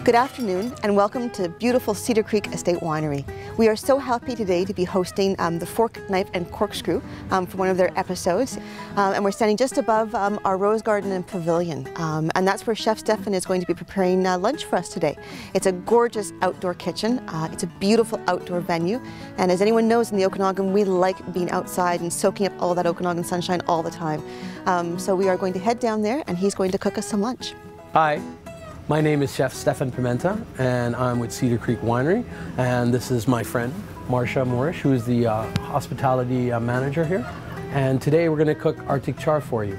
Good afternoon and welcome to beautiful Cedar Creek Estate Winery. We are so happy today to be hosting the Fork, Knife and Corkscrew for one of their episodes. And we're standing just above our Rose Garden and Pavilion. And that's where Chef Stefan is going to be preparing lunch for us today. It's a gorgeous outdoor kitchen. It's a beautiful outdoor venue. And as anyone knows in the Okanagan, we like being outside and soaking up all that Okanagan sunshine all the time. So we are going to head down there and he's going to cook us some lunch. Hi. My name is Chef Stefan Pimenta, and I'm with Cedar Creek Winery, and this is my friend, Marcia Morish, who is the hospitality manager here. And today we're going to cook Arctic char for you.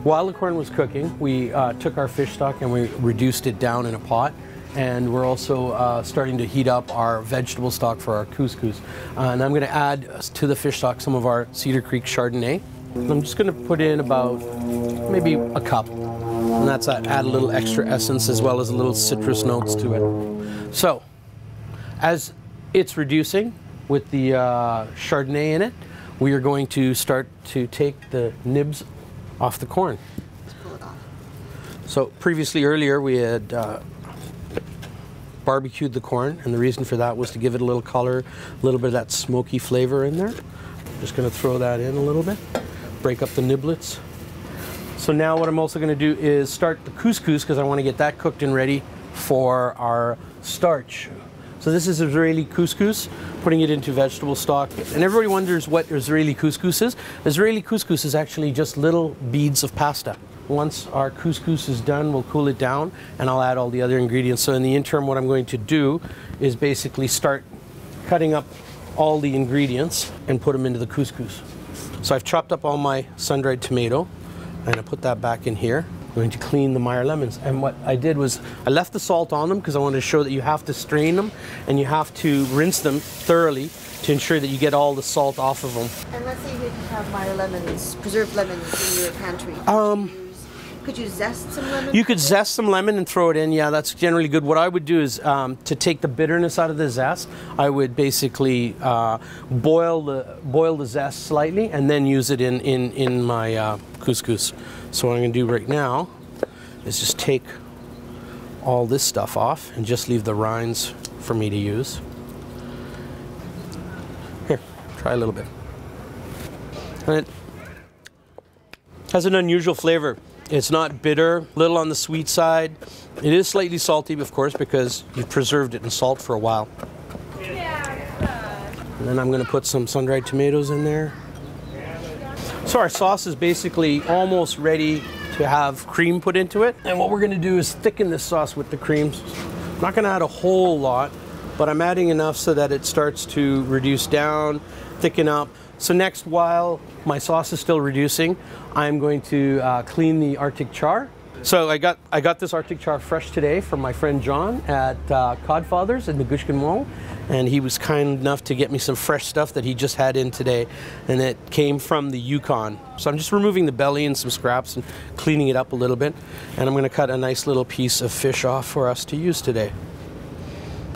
While the corn was cooking, we took our fish stock and we reduced it down in a pot, and we're also starting to heat up our vegetable stock for our couscous. And I'm going to add to the fish stock some of our Cedar Creek Chardonnay. I'm just going to put in about maybe a cup. And that's add a little extra essence as well as a little citrus notes to it. So, as it's reducing with the Chardonnay in it, we are going to start to take the nibs off the corn. Let's pull it off. So earlier we had barbecued the corn, and the reason for that was to give it a little color, a little bit of that smoky flavor in there. Just going to throw that in a little bit, break up the niblets. So now what I'm also going to do is start the couscous because I want to get that cooked and ready for our starch. So this is Israeli couscous, putting it into vegetable stock. And everybody wonders what Israeli couscous is. Israeli couscous is actually just little beads of pasta. Once our couscous is done, we'll cool it down and I'll add all the other ingredients. So in the interim, what I'm going to do is basically start cutting up all the ingredients and put them into the couscous. So I've chopped up all my sun-dried tomato. And I put that back in here. I'm going to clean the Meyer lemons. And what I did was I left the salt on them because I wanted to show that you have to strain them and you have to rinse them thoroughly to ensure that you get all the salt off of them. And let's say you have Meyer lemons, preserved lemons in your pantry. Could you zest some lemon? You could zest some lemon and throw it in. Yeah, that's generally good. What I would do is to take the bitterness out of the zest, I would basically boil the zest slightly and then use it in my couscous. So what I'm going to do right now is just take all this stuff off and just leave the rinds for me to use. Here, try a little bit. And it has an unusual flavor. It's not bitter, a little on the sweet side. It is slightly salty, of course, because you've preserved it in salt for a while. And then I'm going to put some sun-dried tomatoes in there. So our sauce is basically almost ready to have cream put into it. And what we're going to do is thicken this sauce with the creams. I'm not going to add a whole lot, but I'm adding enough so that it starts to reduce down, thicken up. So next, while my sauce is still reducing, I'm going to clean the Arctic char. So I got this Arctic char fresh today from my friend John at Codfather's in Negushkin Mall, and he was kind enough to get me some fresh stuff that he just had in today, and it came from the Yukon. So I'm just removing the belly and some scraps and cleaning it up a little bit, and I'm going to cut a nice little piece of fish off for us to use today.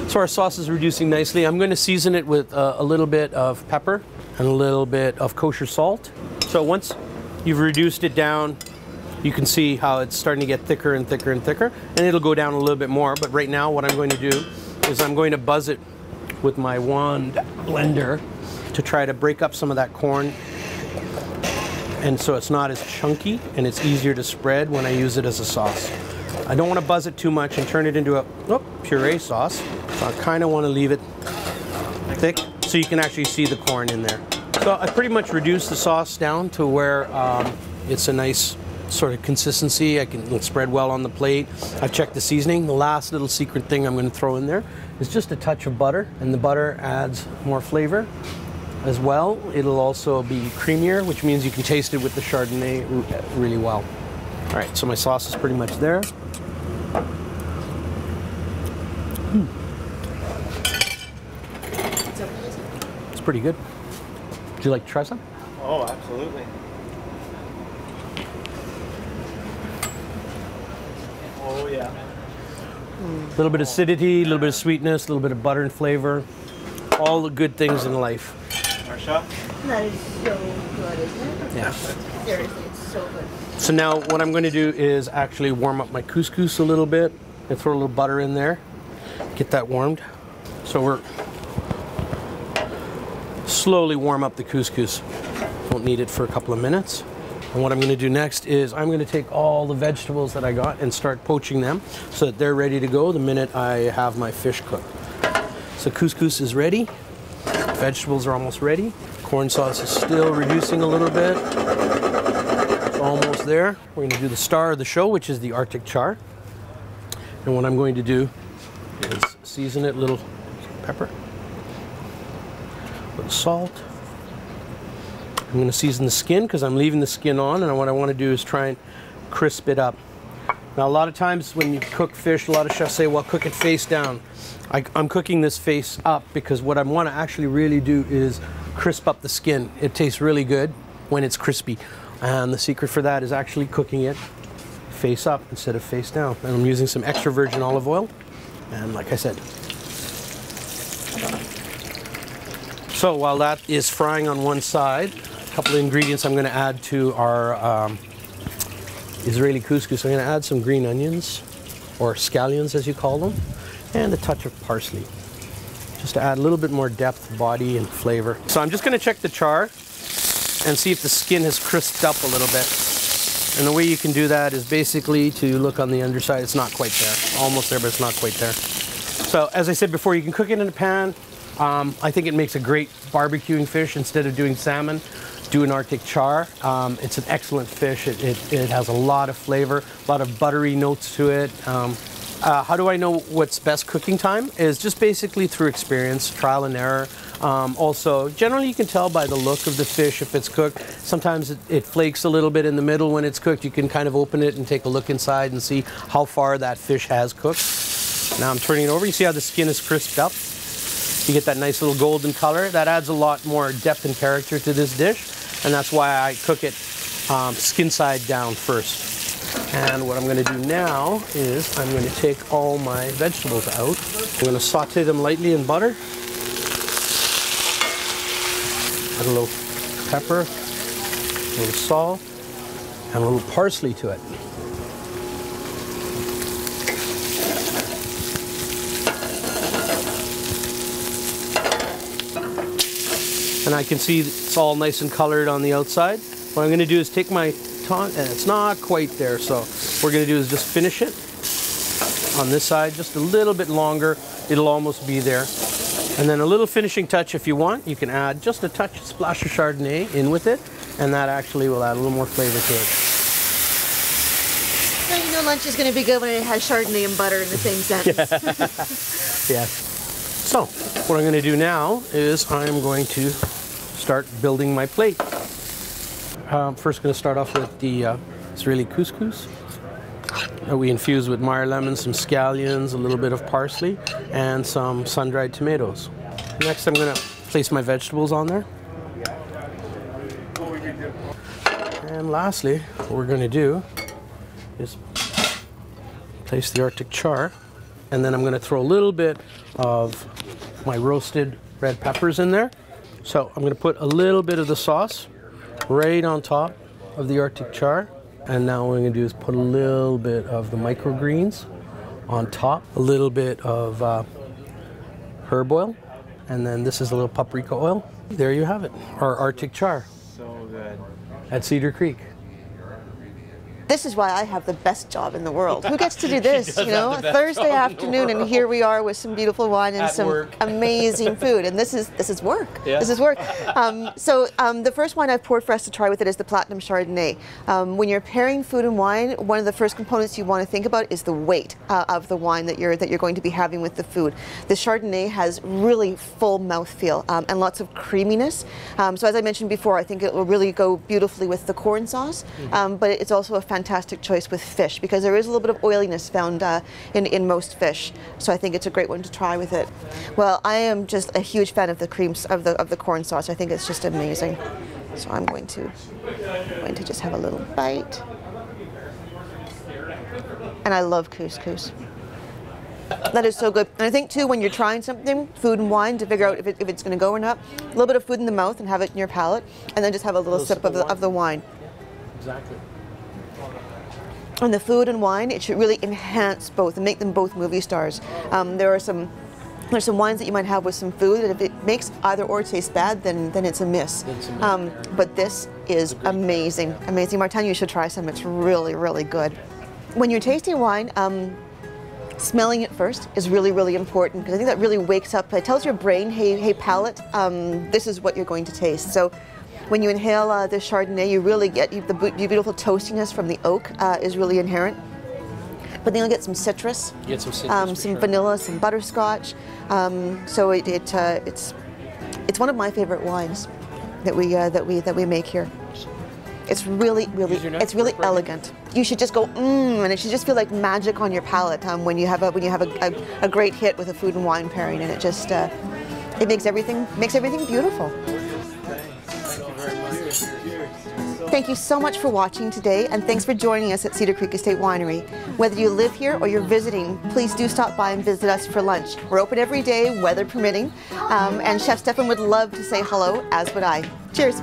So our sauce is reducing nicely. I'm going to season it with a little bit of pepper and a little bit of kosher salt. So once you've reduced it down, you can see how it's starting to get thicker and thicker and thicker, and it'll go down a little bit more. But right now what I'm going to do is I'm going to buzz it with my wand blender to try to break up some of that corn, and so it's not as chunky and it's easier to spread when I use it as a sauce. I don't want to buzz it too much and turn it into a puree sauce. So I kind of want to leave it thick so you can actually see the corn in there. So I pretty much reduced the sauce down to where it's a nice sort of consistency. It'll spread well on the plate. I've checked the seasoning. The last little secret thing I'm going to throw in there is just a touch of butter, and the butter adds more flavor as well. It'll also be creamier, which means you can taste it with the Chardonnay really well. All right, so my sauce is pretty much there. It's pretty good. Would you like to try some? Oh, absolutely. Oh, yeah. A little bit of acidity, a little bit of sweetness, a little bit of butter and flavor. All the good things in life. That is so good, isn't it? Yeah. Seriously, it's so good. So now what I'm going to do is actually warm up my couscous a little bit and throw a little butter in there. Get that warmed. So we're slowly warm up the couscous. Won't need it for a couple of minutes. And what I'm going to do next is I'm going to take all the vegetables that I got and start poaching them so that they're ready to go the minute I have my fish cooked. So couscous is ready. Vegetables are almost ready. Corn sauce is still reducing a little bit. It's almost there. We're going to do the star of the show, which is the Arctic char. And what I'm going to do is season it, little pepper, a little salt. I'm going to season the skin because I'm leaving the skin on, and what I want to do is try and crisp it up. Now a lot of times when you cook fish, a lot of chefs say, well, cook it face down. I'm cooking this face up because what I want to actually really do is crisp up the skin. It tastes really good when it's crispy. And the secret for that is actually cooking it face up instead of face down. And I'm using some extra virgin olive oil. And like I said. So while that is frying on one side, a couple of ingredients I'm going to add to our Israeli couscous. I'm going to add some green onions, or scallions as you call them, and a touch of parsley, just to add a little bit more depth, body, and flavor. So I'm just going to check the char and see if the skin has crisped up a little bit. And the way you can do that is basically to look on the underside. It's not quite there. Almost there, but it's not quite there. So as I said before, you can cook it in a pan. I think it makes a great barbecuing fish. Instead of doing salmon, do an Arctic char. It's an excellent fish. It has a lot of flavor, a lot of buttery notes to it. How do I know what's best cooking time? Is just basically through experience, trial and error. Also, generally you can tell by the look of the fish if it's cooked. Sometimes it flakes a little bit in the middle when it's cooked. You can kind of open it and take a look inside and see how far that fish has cooked. Now I'm turning it over. You see how the skin is crisped up? You get that nice little golden color. That adds a lot more depth and character to this dish, and that's why I cook it skin side down first. And what I'm going to do now is I'm going to take all my vegetables out. I'm going to saute them lightly in butter. Add a little pepper, a little salt, and a little parsley to it. And I can see it's all nice and colored on the outside. What I'm going to do is take my tongue, and it's not quite there, so what we're going to do is just finish it on this side just a little bit longer. It'll almost be there. And then a little finishing touch if you want. You can add just a touch, splash of Chardonnay in with it, and that actually will add a little more flavor to it. Now you know lunch is going to be good when it has Chardonnay and butter in the same sentence. Yeah. So what I'm going to do now is I'm going to start building my plate. First going to start off with the Israeli couscous. We infuse with Meyer lemon, some scallions, a little bit of parsley, and some sun-dried tomatoes. Next I'm going to place my vegetables on there. And lastly, what we're going to do is place the Arctic char, and then I'm going to throw a little bit of my roasted red peppers in there. So I'm going to put a little bit of the sauce right on top of the Arctic char. And now what I'm going to do is put a little bit of the microgreens on top, a little bit of herb oil, and then this is a little paprika oil. There you have it, our Arctic char. So good. At Cedar Creek. This is why I have the best job in the world. Who gets to do this, you know? Thursday afternoon, and here we are with some beautiful wine and some amazing food. And this is work. Yeah. This is work. The first wine I've poured for us to try with it is the Platinum Chardonnay. When you're pairing food and wine, one of the first components you want to think about is the weight of the wine that you're going to be having with the food. The Chardonnay has really full mouthfeel and lots of creaminess. So as I mentioned before, I think it will really go beautifully with the corn sauce, but it's also a fantastic choice with fish because there is a little bit of oiliness found in most fish. So I think it's a great one to try with it. Well, I am just a huge fan of the creams of the corn sauce. I think it's just amazing. So I'm going to just have a little bite. And I love couscous. That is so good. And I think too, when you're trying something, food and wine, to figure out if it's going to go or not, a little bit of food in the mouth and have it in your palate, and then just have a little sip of the wine. Exactly. And the food and wine, it should really enhance both and make them both movie stars. There's some wines that you might have with some food, and if it makes either or taste bad, then it's a miss. But this is amazing, amazing. Martin, you should try some. It's really, really good. When you're tasting wine, smelling it first is really, really important, because I think that really wakes up, it tells your brain, hey palate, this is what you're going to taste. So when you inhale this Chardonnay, you really get the beautiful toastiness from the oak is really inherent. But then you'll get some citrus, some vanilla, some butterscotch. So it's one of my favorite wines that we make here. It's really elegant. You should just go and it should just feel like magic on your palate when you have a great hit with a food and wine pairing, and it just it makes everything beautiful. Thank you so much for watching today, and thanks for joining us at Cedar Creek Estate Winery. Whether you live here or you're visiting, please do stop by and visit us for lunch. We're open every day, weather permitting, and Chef Stefan would love to say hello, as would I. Cheers.